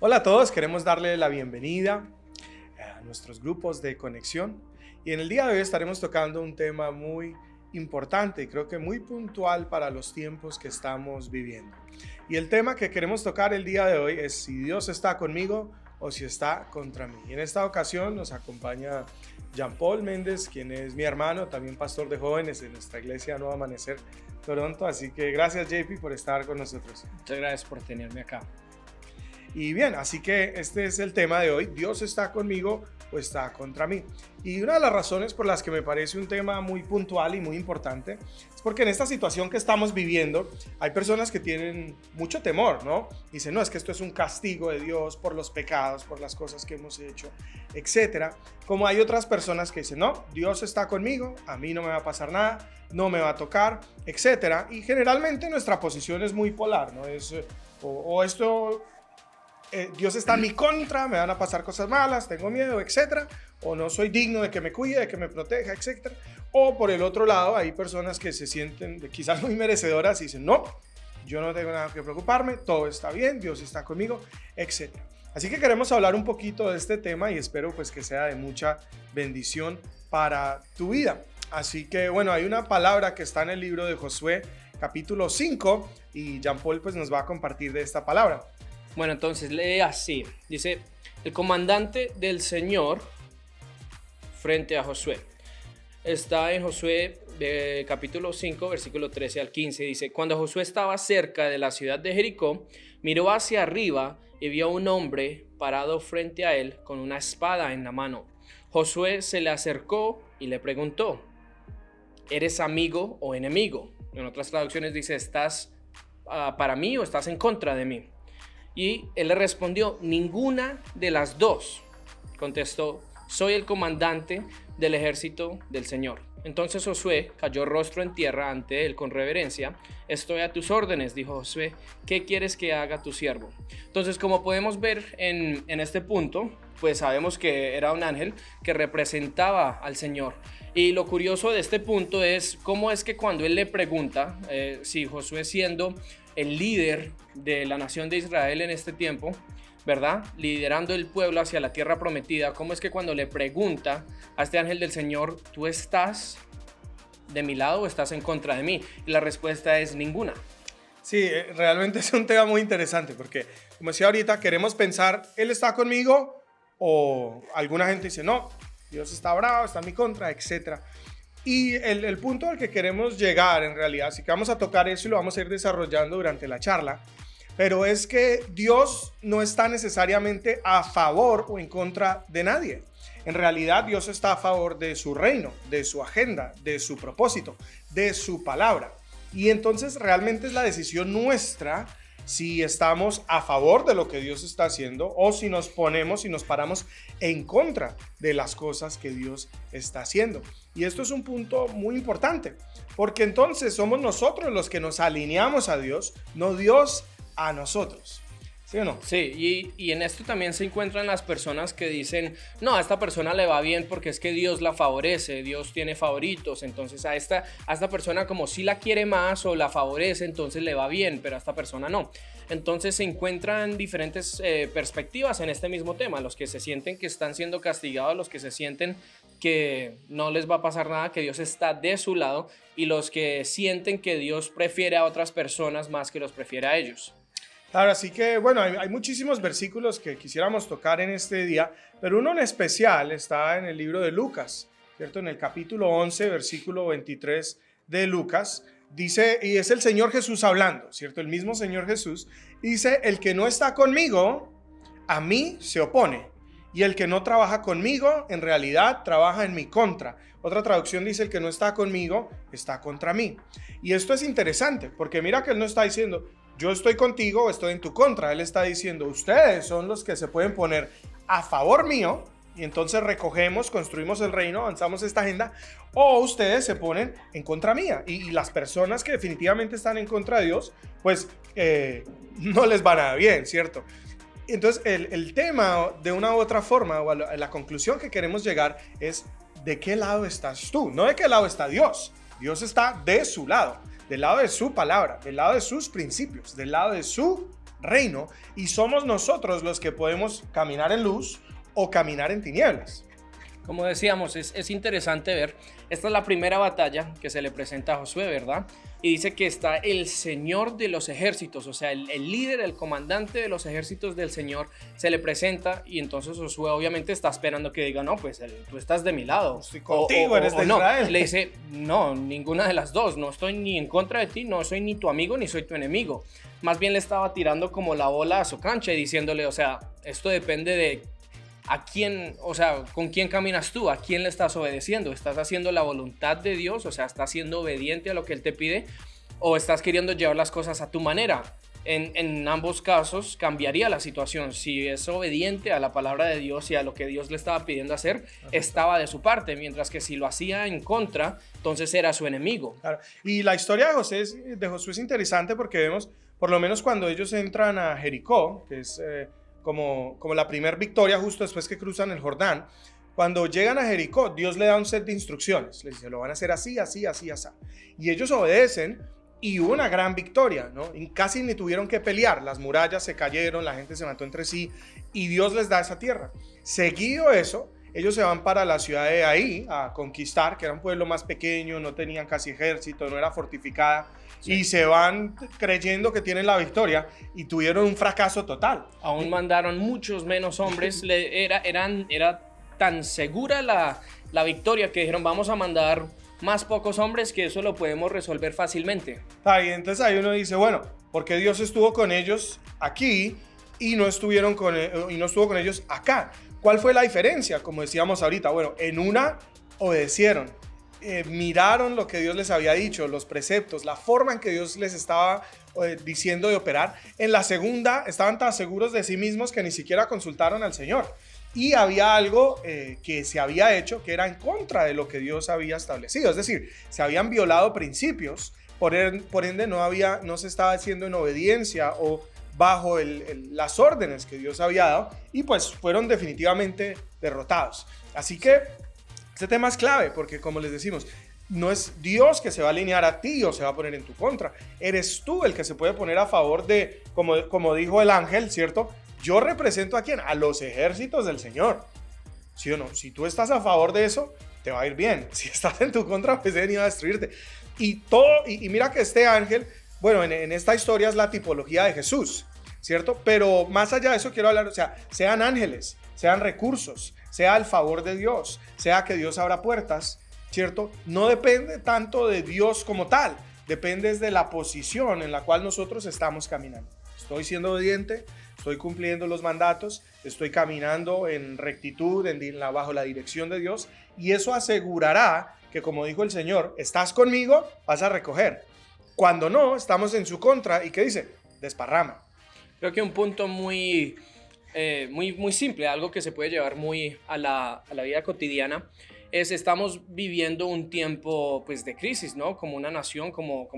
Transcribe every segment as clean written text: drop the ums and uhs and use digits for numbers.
Hola a todos, queremos darle la bienvenida a nuestros grupos de conexión y en el día de hoy estaremos tocando un tema muy importante y creo que muy puntual para los tiempos que estamos viviendo. Y el tema que queremos tocar el día de hoy es si Dios está conmigo o si está contra mí. Y en esta ocasión nos acompaña Jean Paul Méndez, quien es mi hermano, también pastor de jóvenes en nuestra iglesia Nuevo Amanecer Toronto. Así que gracias JP por estar con nosotros. Muchas gracias por tenerme acá. Y bien, así que este es el tema de hoy. ¿Dios está conmigo o está contra mí? Y una de las razones por las que me parece un tema muy puntual y muy importante es porque en esta situación que estamos viviendo hay personas que tienen mucho temor, ¿no? Dicen, no, es que esto es un castigo de Dios por los pecados, por las cosas que hemos hecho, etcétera. Como hay otras personas que dicen, no, Dios está conmigo, a mí no me va a pasar nada, no me va a tocar, etcétera. Y generalmente nuestra posición es muy polar, ¿no? Es o esto... Dios está en mi contra, me van a pasar cosas malas, tengo miedo, etcétera, o no soy digno de que me cuide, de que me proteja, etcétera. O por el otro lado, hay personas que se sienten quizás muy merecedoras y dicen, no, yo no tengo nada que preocuparme, todo está bien, Dios está conmigo, etcétera. Así que queremos hablar un poquito de este tema y espero pues que sea de mucha bendición para tu vida. Así que bueno, hay una palabra que está en el libro de Josué, capítulo 5, y Jean Paul pues nos va a compartir de esta palabra. Bueno, entonces lee así. Dice, el comandante del Señor frente a Josué. Está en Josué capítulo 5, versículo 13 al 15. Dice, cuando Josué estaba cerca de la ciudad de Jericó, miró hacia arriba y vio a un hombre parado frente a él con una espada en la mano. Josué se le acercó y le preguntó, ¿eres amigo o enemigo? En otras traducciones dice, ¿estás para mí o estás en contra de mí? Y él le respondió, ninguna de las dos. Contestó, soy el comandante del ejército del Señor. Entonces Josué cayó rostro en tierra ante él con reverencia. Estoy a tus órdenes, dijo Josué, ¿qué quieres que haga tu siervo? Entonces, como podemos ver en este punto, pues sabemos que era un ángel que representaba al Señor. Y lo curioso de este punto es cómo es que cuando él le pregunta si Josué, siendo el líder de la nación de Israel en este tiempo, ¿verdad? Liderando el pueblo hacia la tierra prometida, ¿cómo es que cuando le pregunta a este ángel del Señor, ¿tú estás de mi lado o estás en contra de mí? Y la respuesta es ninguna. Sí, realmente es un tema muy interesante porque, como decía ahorita, queremos pensar, ¿Él está conmigo? O alguna gente dice, no, Dios está bravo, está en mi contra, etcétera. Y el punto al que queremos llegar en realidad, así que vamos a tocar eso y lo vamos a ir desarrollando durante la charla, pero es que Dios no está necesariamente a favor o en contra de nadie. En realidad Dios está a favor de su reino, de su agenda, de su propósito, de su palabra. Y entonces realmente es la decisión nuestra si estamos a favor de lo que Dios está haciendo o si nos ponemos y nos paramos en contra de las cosas que Dios está haciendo. Y esto es un punto muy importante, porque entonces somos nosotros los que nos alineamos a Dios, no Dios a nosotros. ¿Sí o no? Sí, y en esto también se encuentran las personas que dicen, no, a esta persona le va bien porque es que Dios la favorece, Dios tiene favoritos, entonces a esta persona como si la quiere más o la favorece, entonces le va bien, pero a esta persona no. Entonces se encuentran diferentes perspectivas en este mismo tema, los que se sienten que están siendo castigados, los que se sienten que no les va a pasar nada, que Dios está de su lado, y los que sienten que Dios prefiere a otras personas más que los prefiere a ellos. Claro, así que bueno, hay muchísimos versículos que quisiéramos tocar en este día, pero uno en especial está en el libro de Lucas, ¿cierto? En el capítulo 11, versículo 23 de Lucas, dice, y es el Señor Jesús hablando, ¿cierto? El mismo Señor Jesús dice, el que no está conmigo, a mí se opone, y el que no trabaja conmigo, en realidad trabaja en mi contra. Otra traducción dice, el que no está conmigo, está contra mí. Y esto es interesante, porque mira que él no está diciendo, yo estoy contigo o estoy en tu contra. Él está diciendo, ustedes son los que se pueden poner a favor mío y entonces recogemos, construimos el reino, avanzamos esta agenda, o ustedes se ponen en contra mía. Y las personas que definitivamente están en contra de Dios, pues no les va nada bien, ¿cierto? Entonces el tema de una u otra forma, o a la conclusión que queremos llegar es, ¿de qué lado estás tú? No de qué lado está Dios. Dios está de su lado, del lado de su palabra, del lado de sus principios, del lado de su reino y somos nosotros los que podemos caminar en luz o caminar en tinieblas. Como decíamos, es interesante ver, esta es la primera batalla que se le presenta a Josué, ¿verdad? Y dice que está el Señor de los ejércitos, o sea, el líder, el comandante de los ejércitos del Señor se le presenta y entonces Josué obviamente está esperando que diga, no, pues tú estás de mi lado. Estoy contigo, eres de no. Israel. Le dice, no, ninguna de las dos, no estoy ni en contra de ti, no soy ni tu amigo ni soy tu enemigo. Más bien le estaba tirando como la bola a su cancha y diciéndole, o sea, esto depende de a quién, o sea, con quién caminas tú, a quién le estás obedeciendo, estás haciendo la voluntad de Dios, o sea, estás siendo obediente a lo que Él te pide o estás queriendo llevar las cosas a tu manera. En ambos casos cambiaría la situación. Si es obediente a la palabra de Dios y a lo que Dios le estaba pidiendo hacer, estaba de su parte, mientras que si lo hacía en contra, entonces era su enemigo. Claro. Y la historia de Josué es interesante porque vemos, por lo menos cuando ellos entran a Jericó, que es como la primera victoria justo después que cruzan el Jordán, cuando llegan a Jericó, Dios le da un set de instrucciones, les dice, lo van a hacer así, así, así, así, y ellos obedecen y hubo una gran victoria, ¿no? Y casi ni tuvieron que pelear, las murallas se cayeron, la gente se mató entre sí y Dios les da esa tierra. Seguido eso, ellos se van para la ciudad de Ai a conquistar, que era un pueblo más pequeño, no tenían casi ejército, no era fortificada, sí. Y se van creyendo que tienen la victoria y tuvieron un fracaso total. Aún mandaron muchos menos hombres, era tan segura la victoria que dijeron vamos a mandar más pocos hombres que eso lo podemos resolver fácilmente. Y entonces ahí uno dice, bueno, porque Dios estuvo con ellos aquí y no estuvo con ellos acá. ¿Cuál fue la diferencia? Como decíamos ahorita, bueno, en una obedecieron, miraron lo que Dios les había dicho, los preceptos, la forma en que Dios les estaba diciendo de operar. En la segunda estaban tan seguros de sí mismos que ni siquiera consultaron al Señor. Y había algo que se había hecho que era en contra de lo que Dios había establecido. Es decir, se habían violado principios, por ende no se estaba haciendo en obediencia o bajo las órdenes que Dios había dado y pues fueron definitivamente derrotados. Así que este tema es clave porque como les decimos, no es Dios que se va a alinear a ti o se va a poner en tu contra. Eres tú el que se puede poner a favor de, como dijo el ángel, ¿cierto? Yo represento ¿a quién? A los ejércitos del Señor. ¿Sí o no? Si tú estás a favor de eso, te va a ir bien. Si estás en tu contra, pues Él iba a destruirte. Y mira que este ángel, bueno, en esta historia es la tipología de Jesús, ¿cierto? Pero más allá de eso quiero hablar, o sea, sean ángeles, sean recursos, sea el favor de Dios, sea que Dios abra puertas, ¿cierto? No depende tanto de Dios como tal, depende de la posición en la cual nosotros estamos caminando. Estoy siendo obediente, estoy cumpliendo los mandatos, estoy caminando en rectitud, bajo la dirección de Dios, y eso asegurará que, como dijo el Señor, estás conmigo, vas a recoger. Cuando no, estamos en su contra, ¿y qué dice? Desparrama. Creo que un punto muy simple, algo que se puede llevar muy a la vida cotidiana, es estamos viviendo un tiempo pues, de crisis, ¿no? Como una nación, como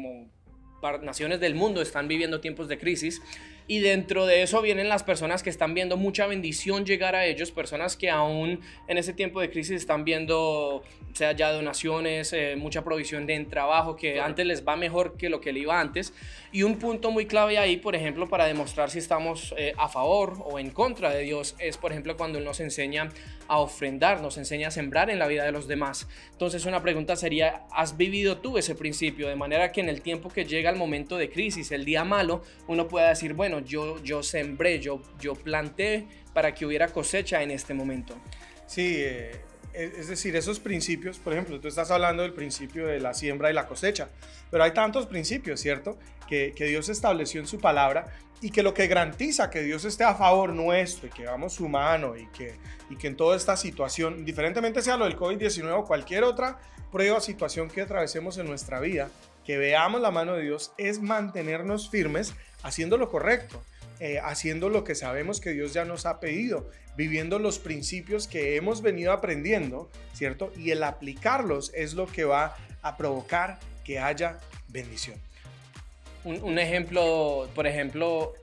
naciones del mundo están viviendo tiempos de crisis y dentro de eso vienen las personas que están viendo mucha bendición llegar a ellos, personas que aún en ese tiempo de crisis están viendo, sea ya donaciones, mucha provisión de trabajo que antes les va mejor que lo que le iba antes. Y un punto muy clave ahí, por ejemplo, para demostrar si estamos a favor o en contra de Dios es, por ejemplo, cuando Él nos enseña a ofrendar, nos enseña a sembrar en la vida de los demás. Entonces una pregunta sería, ¿has vivido tú ese principio? De manera que en el tiempo que llega el momento de crisis, el día malo, uno pueda decir, bueno, yo sembré, yo planté para que hubiera cosecha en este momento. Sí, es decir, esos principios, por ejemplo, tú estás hablando del principio de la siembra y la cosecha, pero hay tantos principios, ¿cierto? Que Dios estableció en su palabra y que lo que garantiza que Dios esté a favor nuestro y que vamos su mano y que en toda esta situación, indiferentemente sea lo del COVID-19 o cualquier otra prueba o situación que atravesemos en nuestra vida, que veamos la mano de Dios, es mantenernos firmes haciendo lo correcto, haciendo lo que sabemos que Dios ya nos ha pedido, viviendo los principios que hemos venido aprendiendo, ¿cierto? Y el aplicarlos es lo que va a provocar que haya bendición. Un ejemplo, por ejemplo,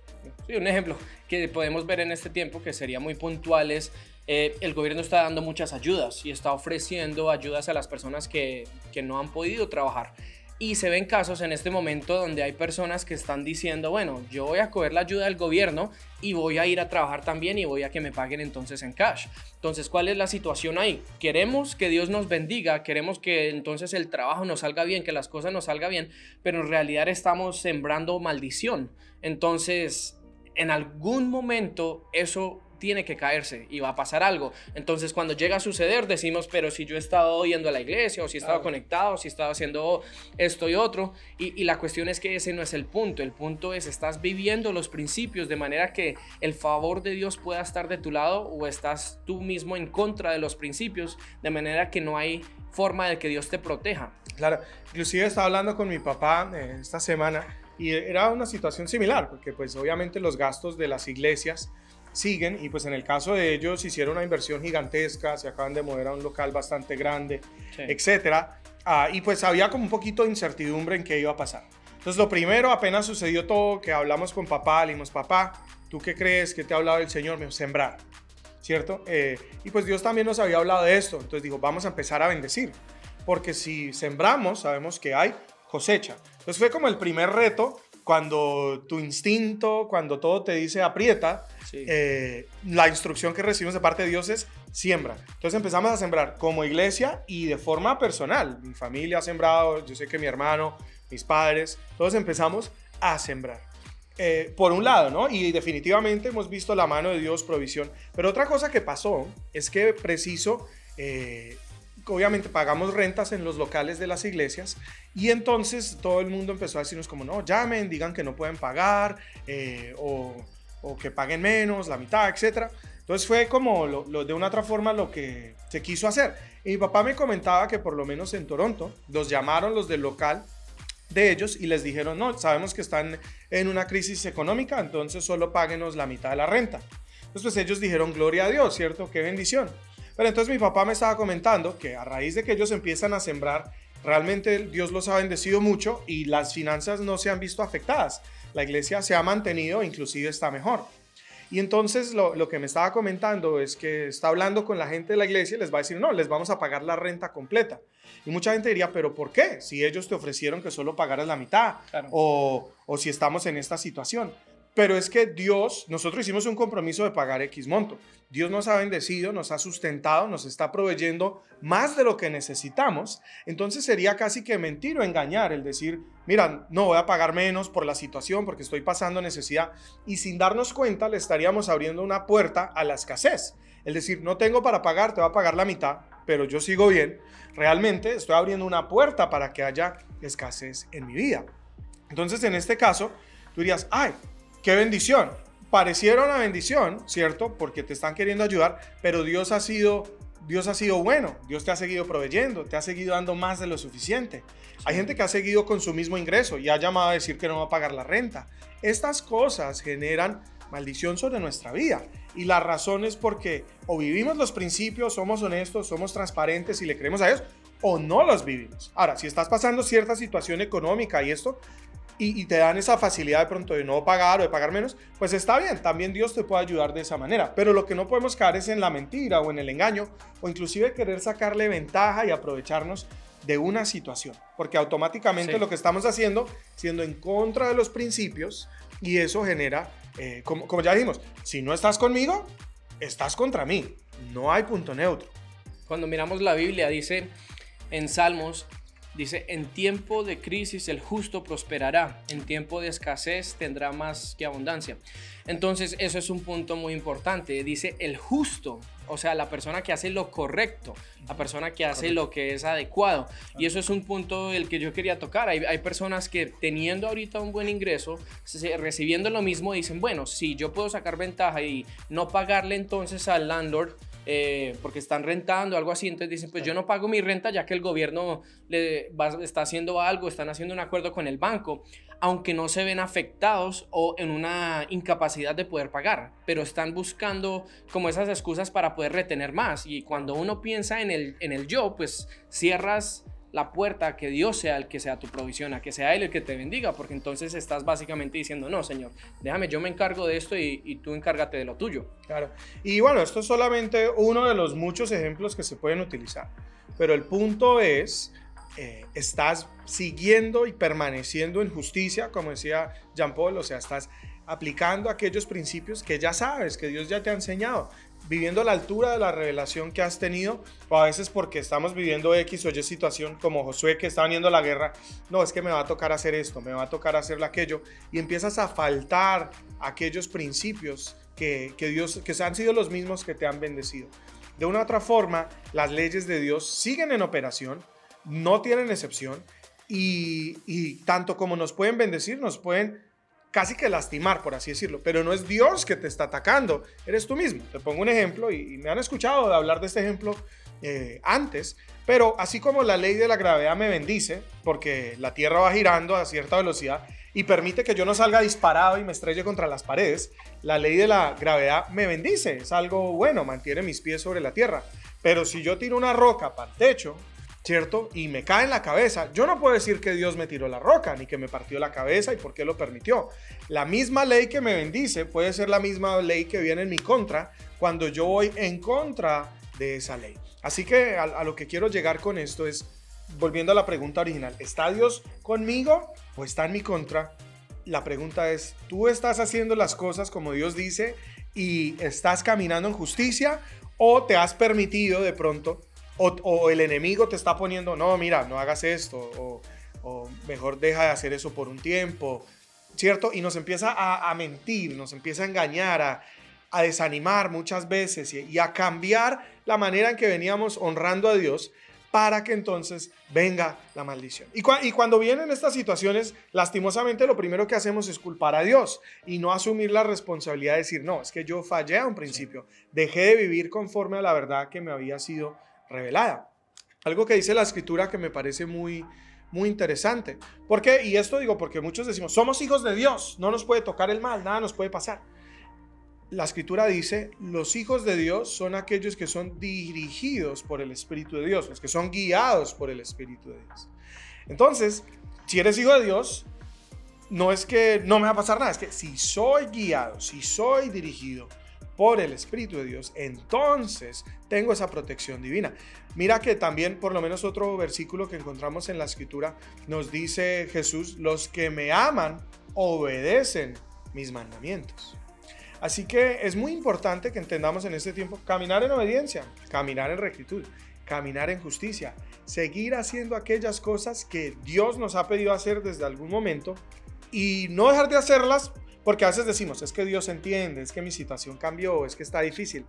un ejemplo que podemos ver en este tiempo que sería muy puntual es el gobierno está dando muchas ayudas y está ofreciendo ayudas a las personas que no han podido trabajar. Y se ven casos en este momento donde hay personas que están diciendo, bueno, yo voy a coger la ayuda del gobierno y voy a ir a trabajar también y voy a que me paguen entonces en cash. Entonces, ¿cuál es la situación ahí? Queremos que Dios nos bendiga, queremos que entonces el trabajo nos salga bien, que las cosas nos salgan bien, pero en realidad estamos sembrando maldición. Entonces, en algún momento eso tiene que caerse y va a pasar algo. Entonces, cuando llega a suceder, decimos, pero si yo he estado yendo a la iglesia, o si he estado conectado, o si he estado haciendo esto y otro, y la cuestión es que ese no es el punto. El punto es, ¿estás viviendo los principios de manera que el favor de Dios pueda estar de tu lado, o estás tú mismo en contra de los principios de manera que no hay forma de que Dios te proteja? Claro, inclusive estaba hablando con mi papá esta semana y era una situación similar, porque pues obviamente los gastos de las iglesias siguen, y pues en el caso de ellos hicieron una inversión gigantesca, se acaban de mover a un local bastante grande, sí, etcétera, y pues había como un poquito de incertidumbre en qué iba a pasar. Entonces lo primero, apenas sucedió todo, que hablamos con papá, le dijimos, papá, ¿tú qué crees? ¿Qué te ha hablado el Señor? Me dijo, sembrar, ¿cierto? Y pues Dios también nos había hablado de esto, entonces dijo, vamos a empezar a bendecir, porque si sembramos, sabemos que hay cosecha. Entonces fue como el primer reto, cuando tu instinto, cuando todo te dice aprieta, sí, la instrucción que recibimos de parte de Dios es siembra. Entonces empezamos a sembrar como iglesia y de forma personal. Mi familia ha sembrado, yo sé que mi hermano, mis padres, todos empezamos a sembrar. Por un lado, ¿no? Y definitivamente hemos visto la mano de Dios, provisión. Pero otra cosa que pasó es que preciso... obviamente pagamos rentas en los locales de las iglesias, y entonces todo el mundo empezó a decirnos como, no, llamen, digan que no pueden pagar, o que paguen menos, la mitad, etc. Entonces fue como de una otra forma lo que se quiso hacer. Y mi papá me comentaba que por lo menos en Toronto los llamaron los del local de ellos y les dijeron, no, sabemos que están en una crisis económica, entonces solo páguenos la mitad de la renta. Entonces pues ellos dijeron, gloria a Dios, ¿cierto? Qué bendición. Pero entonces mi papá me estaba comentando que a raíz de que ellos empiezan a sembrar, realmente Dios los ha bendecido mucho y las finanzas no se han visto afectadas. La iglesia se ha mantenido, inclusive está mejor. Y entonces lo que me estaba comentando es que está hablando con la gente de la iglesia y les va a decir, no, les vamos a pagar la renta completa. Y mucha gente diría, ¿pero por qué? Si ellos te ofrecieron que solo pagaras la mitad, claro, o si estamos en esta situación. Pero es que Dios, nosotros hicimos un compromiso de pagar X monto. Dios nos ha bendecido, nos ha sustentado, nos está proveyendo más de lo que necesitamos. Entonces sería casi que mentir o engañar el decir, mira, no voy a pagar menos por la situación porque estoy pasando necesidad. Y sin darnos cuenta le estaríamos abriendo una puerta a la escasez. Es decir, no tengo para pagar, te voy a pagar la mitad, pero yo sigo bien. Realmente estoy abriendo una puerta para que haya escasez en mi vida. Entonces en este caso, tú dirías, ¡ay! ¡Qué bendición! Pareciera una bendición, ¿cierto? Porque te están queriendo ayudar, pero Dios ha sido bueno. Dios te ha seguido proveyendo, te ha seguido dando más de lo suficiente. Sí. Hay gente que ha seguido con su mismo ingreso y ha llamado a decir que no va a pagar la renta. Estas cosas generan maldición sobre nuestra vida. Y la razón es porque o vivimos los principios, somos honestos, somos transparentes y le creemos a Dios, o no los vivimos. Ahora, si estás pasando cierta situación económica y esto... Y te dan esa facilidad de pronto de no pagar o de pagar menos, pues está bien, también Dios te puede ayudar de esa manera. Pero lo que no podemos caer es en la mentira o en el engaño, o inclusive querer sacarle ventaja y aprovecharnos de una situación. Porque automáticamente sí, lo que estamos haciendo, siendo en contra de los principios, y eso genera, como ya dijimos, si no estás conmigo, estás contra mí. No hay punto neutro. Cuando miramos la Biblia, dice en Salmos, dice, en tiempo de crisis el justo prosperará, en tiempo de escasez tendrá más que abundancia. Entonces eso es un punto muy importante. Dice el justo, o sea, la persona que hace lo correcto, la persona que hace lo que es adecuado. Y eso es un punto el que yo quería tocar. Hay personas que teniendo ahorita un buen ingreso, recibiendo lo mismo, dicen, bueno, sí, yo puedo sacar ventaja y no pagarle entonces al landlord, porque están rentando, algo así, entonces dicen, pues yo no pago mi renta ya que el gobierno está haciendo algo, están haciendo un acuerdo con el banco, aunque no se ven afectados o en una incapacidad de poder pagar, pero están buscando como esas excusas para poder retener más, y cuando uno piensa en el yo, pues cierras la puerta a que Dios sea el que sea tu provisión, a que sea Él el que te bendiga, porque entonces estás básicamente diciendo, no, Señor, déjame, yo me encargo de esto y tú encárgate de lo tuyo. Claro, y bueno, esto es solamente uno de los muchos ejemplos que se pueden utilizar, pero el punto es estás siguiendo y permaneciendo en justicia, como decía Jean Paul, o sea, estás aplicando aquellos principios que ya sabes, que Dios ya te ha enseñado, viviendo a la altura de la revelación que has tenido, o a veces porque estamos viviendo X o Y situación, como Josué que está viniendo a la guerra, no, es que me va a tocar hacer esto, me va a tocar hacer aquello, y empiezas a faltar aquellos principios que han sido los mismos que te han bendecido. De una u otra forma, las leyes de Dios siguen en operación, no tienen excepción, y tanto como nos pueden bendecir, nos pueden casi que lastimar, por así decirlo, pero no es Dios que te está atacando, eres tú mismo. Te pongo un ejemplo, y me han escuchado de hablar de este ejemplo antes, pero así como la ley de la gravedad me bendice, porque la Tierra va girando a cierta velocidad y permite que yo no salga disparado y me estrelle contra las paredes, la ley de la gravedad me bendice, es algo bueno, mantiene mis pies sobre la Tierra. Pero si yo tiro una roca para el techo, ¿cierto? Y me cae en la cabeza, yo no puedo decir que Dios me tiró la roca, ni que me partió la cabeza y por qué lo permitió. La misma ley que me bendice puede ser la misma ley que viene en mi contra cuando yo voy en contra de esa ley. Así que a lo que quiero llegar con esto es, volviendo a la pregunta original, ¿está Dios conmigo o está en mi contra? La pregunta es, ¿tú estás haciendo las cosas como Dios dice y estás caminando en justicia o te has permitido de pronto o el enemigo te está poniendo, no, mira, no hagas esto o mejor deja de hacer eso por un tiempo, ¿cierto? Y nos empieza a mentir, nos empieza a engañar, a desanimar muchas veces y a cambiar la manera en que veníamos honrando a Dios para que entonces venga la maldición. Y cuando vienen estas situaciones, lastimosamente lo primero que hacemos es culpar a Dios y no asumir la responsabilidad de decir, no, es que yo fallé a un principio, dejé de vivir conforme a la verdad que me había sido revelada. Algo que dice la Escritura que me parece muy interesante. ¿Por qué? Y esto digo porque muchos decimos, somos hijos de Dios, no nos puede tocar el mal, nada nos puede pasar. La Escritura dice, los hijos de Dios son aquellos que son dirigidos por el Espíritu de Dios, los que son guiados por el Espíritu de Dios. Entonces, si eres hijo de Dios, no es que no me va a pasar nada, es que si soy guiado, si soy dirigido por el Espíritu de Dios, entonces tengo esa protección divina. Mira que también, por lo menos otro versículo que encontramos en la Escritura, nos dice Jesús, los que me aman obedecen mis mandamientos. Así que es muy importante que entendamos en este tiempo caminar en obediencia, caminar en rectitud, caminar en justicia, seguir haciendo aquellas cosas que Dios nos ha pedido hacer desde algún momento y no dejar de hacerlas porque a veces decimos, es que Dios entiende, es que mi situación cambió, es que está difícil.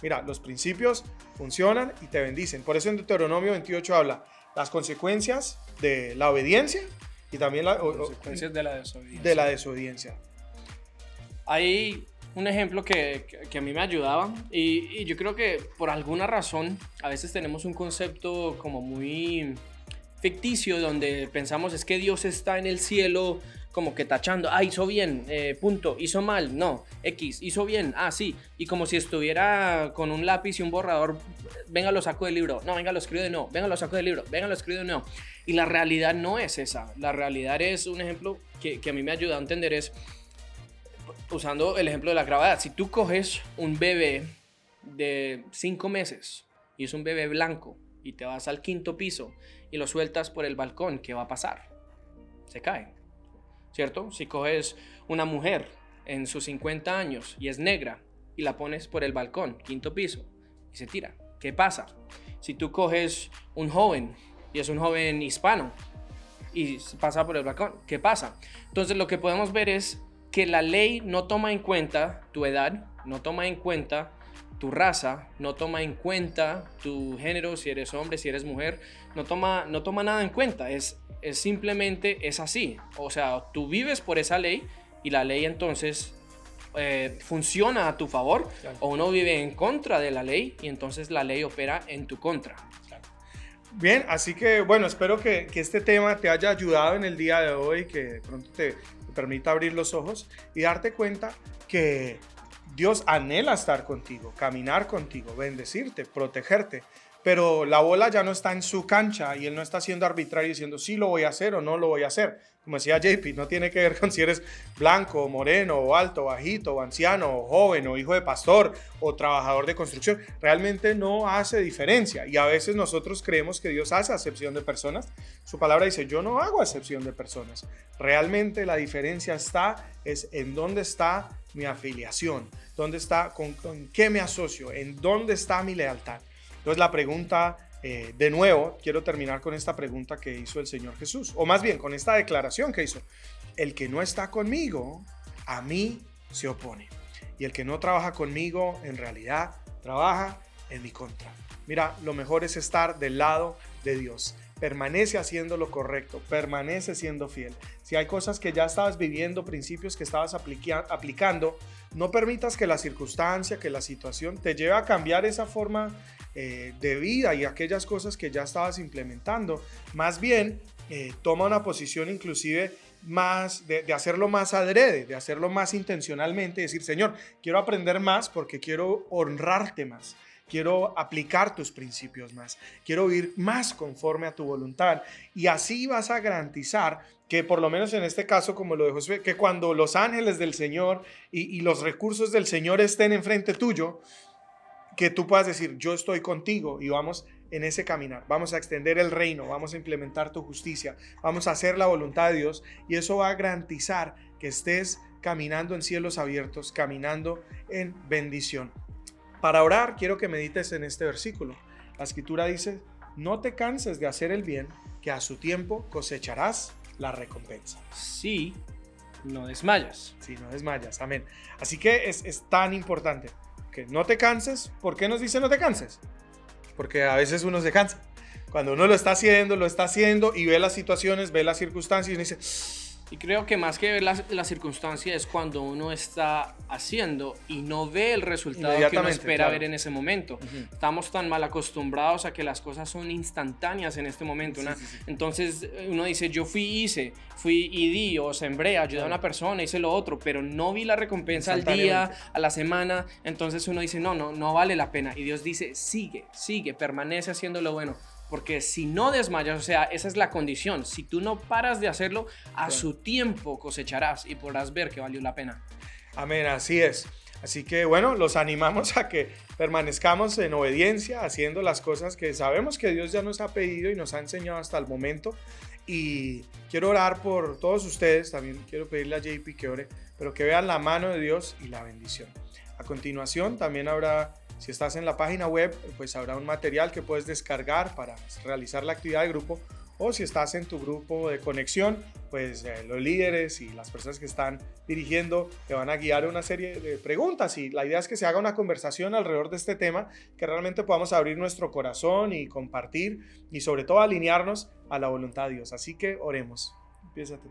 Mira, los principios funcionan y te bendicen. Por eso en Deuteronomio 28 habla las consecuencias de la obediencia y también las consecuencias de la desobediencia. Hay un ejemplo que a mí me ayudaba y yo creo que por alguna razón a veces tenemos un concepto como muy ficticio donde pensamos es que Dios está en el cielo como que tachando, hizo bien, punto, hizo mal, no, X, hizo bien, sí, y como si estuviera con un lápiz y un borrador, venga lo saco del libro, no, venga lo escribo de nuevo, venga lo saco del libro, venga lo escribo de nuevo, y la realidad no es esa, la realidad es un ejemplo que a mí me ayuda a entender es, usando el ejemplo de la gravedad, si tú coges un bebé de 5 meses y es un bebé blanco y te vas al 5º piso y lo sueltas por el balcón, ¿qué va a pasar? Se cae, ¿cierto? Si coges una mujer en sus 50 años y es negra y la pones por el balcón, 5º piso, y se tira, ¿qué pasa? Si tú coges un joven y es un joven hispano y pasa por el balcón, ¿qué pasa? Entonces lo que podemos ver es que la ley no toma en cuenta tu edad, no toma en cuenta tu raza, no toma en cuenta tu género, si eres hombre, si eres mujer, no toma nada en cuenta, es simplemente es así. O sea, tú vives por esa ley y la ley entonces funciona a tu favor, claro. O uno vive en contra de la ley y entonces la ley opera en tu contra. Claro. Bien, así que bueno, espero que este tema te haya ayudado en el día de hoy, que de pronto te permita abrir los ojos y darte cuenta que Dios anhela estar contigo, caminar contigo, bendecirte, protegerte, pero la bola ya no está en su cancha y él no está siendo arbitrario diciendo sí lo voy a hacer o no lo voy a hacer. Como decía JP, no tiene que ver con si eres blanco, moreno, o alto, bajito, o anciano, o joven, o hijo de pastor, o trabajador de construcción. Realmente no hace diferencia. Y a veces nosotros creemos que Dios hace acepción de personas. Su palabra dice, yo no hago acepción de personas. Realmente la diferencia es en dónde está mi afiliación, dónde está, con qué me asocio, en dónde está mi lealtad. Entonces la pregunta, de nuevo, quiero terminar con esta pregunta que hizo el Señor Jesús, o más bien con esta declaración que hizo. El que no está conmigo, a mí se opone. Y el que no trabaja conmigo, en realidad, trabaja en mi contra. Mira, lo mejor es estar del lado de Dios. Permanece haciendo lo correcto, permanece siendo fiel. Si hay cosas que ya estabas viviendo, principios que estabas aplicando, no permitas que la circunstancia, que la situación te lleve a cambiar esa forma de vida y aquellas cosas que ya estabas implementando. Más bien, toma una posición inclusive más de hacerlo más adrede, de hacerlo más intencionalmente, decir, Señor, quiero aprender más porque quiero honrarte más. Quiero aplicar tus principios más. Quiero vivir más conforme a tu voluntad. Y así vas a garantizar que, por lo menos en este caso, como lo de Josué, que cuando los ángeles del Señor y los recursos del Señor estén enfrente tuyo, que tú puedas decir, yo estoy contigo y vamos en ese caminar. Vamos a extender el reino, vamos a implementar tu justicia, vamos a hacer la voluntad de Dios. Y eso va a garantizar que estés caminando en cielos abiertos, caminando en bendición. Para orar, quiero que medites en este versículo. La escritura dice, no te canses de hacer el bien, que a su tiempo cosecharás la recompensa. Sí, no desmayas. Sí, no desmayas, amén. Así que es tan importante que no te canses. ¿Por qué nos dice no te canses? Porque a veces uno se cansa. Cuando uno lo está haciendo y ve las situaciones, ve las circunstancias y dice... Y creo que más que ver la circunstancia es cuando uno está haciendo y no ve el resultado que uno espera ver en ese momento. Estamos tan mal acostumbrados a que las cosas son instantáneas en este momento. Entonces uno dice, yo fui y di o sembré, ayudé a una persona, hice lo otro, pero no vi la recompensa al día, a la semana. Entonces uno dice, no vale la pena. Y Dios dice, sigue, permanece haciendo lo bueno. Porque si no desmayas, o sea, esa es la condición. Si tú no paras de hacerlo, a su tiempo cosecharás y podrás ver que valió la pena. Amén, así es. Así que bueno, los animamos a que permanezcamos en obediencia, haciendo las cosas que sabemos que Dios ya nos ha pedido y nos ha enseñado hasta el momento. Y quiero orar por todos ustedes, también quiero pedirle a JP que ore, pero que vean la mano de Dios y la bendición. A continuación también habrá... Si estás en la página web, pues habrá un material que puedes descargar para realizar la actividad de grupo. O si estás en tu grupo de conexión, pues los líderes y las personas que están dirigiendo te van a guiar una serie de preguntas. Y la idea es que se haga una conversación alrededor de este tema, que realmente podamos abrir nuestro corazón y compartir y sobre todo alinearnos a la voluntad de Dios. Así que oremos. Empieza tú.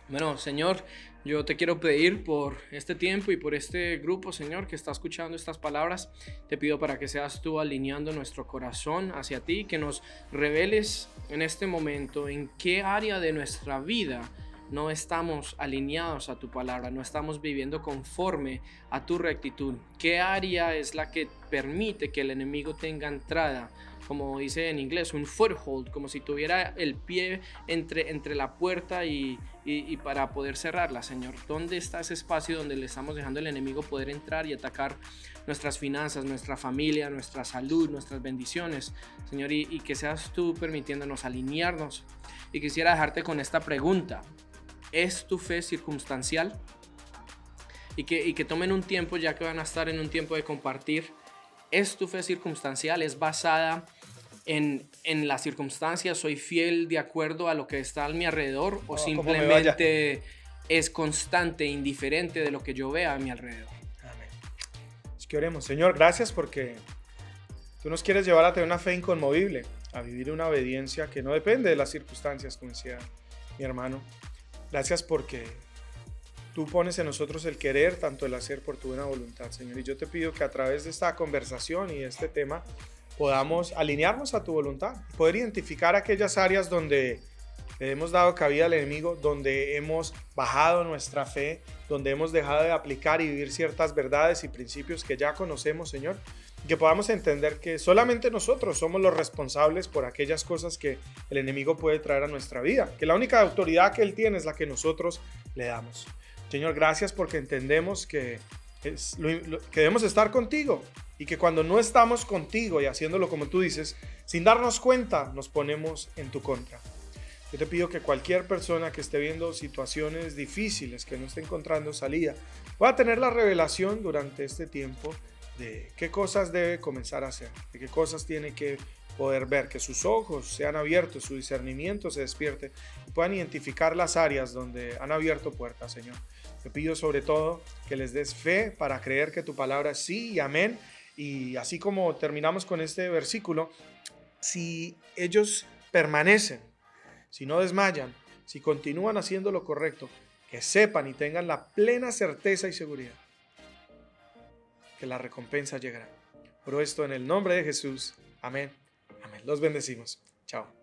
Bueno, Señor, yo te quiero pedir por este tiempo y por este grupo, Señor, que está escuchando estas palabras. Te pido para que seas tú alineando nuestro corazón hacia ti, que nos reveles en este momento en qué área de nuestra vida no estamos alineados a tu palabra, no estamos viviendo conforme a tu rectitud. ¿Qué área es la que permite que el enemigo tenga entrada? Como dice en inglés, un foothold, como si tuviera el pie entre la puerta y para poder cerrarla, Señor. ¿Dónde está ese espacio donde le estamos dejando al enemigo poder entrar y atacar nuestras finanzas, nuestra familia, nuestra salud, nuestras bendiciones, Señor? Y que seas tú permitiéndonos alinearnos. Y quisiera dejarte con esta pregunta. ¿Es tu fe circunstancial? Y que tomen un tiempo, ya que van a estar en un tiempo de compartir. ¿Es tu fe circunstancial? ¿Es basada en las circunstancias? ¿Soy fiel de acuerdo a lo que está a mi alrededor? ¿O simplemente es constante, indiferente de lo que yo vea a mi alrededor? Amén. Es que oremos. Señor, gracias porque tú nos quieres llevar a tener una fe inconmovible, a vivir una obediencia que no depende de las circunstancias, como decía mi hermano. Gracias porque tú pones en nosotros el querer, tanto el hacer por tu buena voluntad, Señor. Y yo te pido que a través de esta conversación y este tema podamos alinearnos a tu voluntad, poder identificar aquellas áreas donde le hemos dado cabida al enemigo, donde hemos bajado nuestra fe, donde hemos dejado de aplicar y vivir ciertas verdades y principios que ya conocemos, Señor, que podamos entender que solamente nosotros somos los responsables por aquellas cosas que el enemigo puede traer a nuestra vida, que la única autoridad que él tiene es la que nosotros le damos. Señor, gracias porque entendemos que debemos estar contigo y que cuando no estamos contigo y haciéndolo como tú dices, sin darnos cuenta, nos ponemos en tu contra. Yo te pido que cualquier persona que esté viendo situaciones difíciles, que no esté encontrando salida, pueda tener la revelación durante este tiempo de qué cosas debe comenzar a hacer, de qué cosas tiene que poder ver, que sus ojos sean abiertos, su discernimiento se despierte y puedan identificar las áreas donde han abierto puertas, Señor. Te pido sobre todo que les des fe para creer que tu palabra es sí y amén. Y así como terminamos con este versículo, si ellos permanecen, si no desmayan, si continúan haciendo lo correcto, que sepan y tengan la plena certeza y seguridad que la recompensa llegará. Por esto en el nombre de Jesús. Amén. Amén. Los bendecimos. Chao.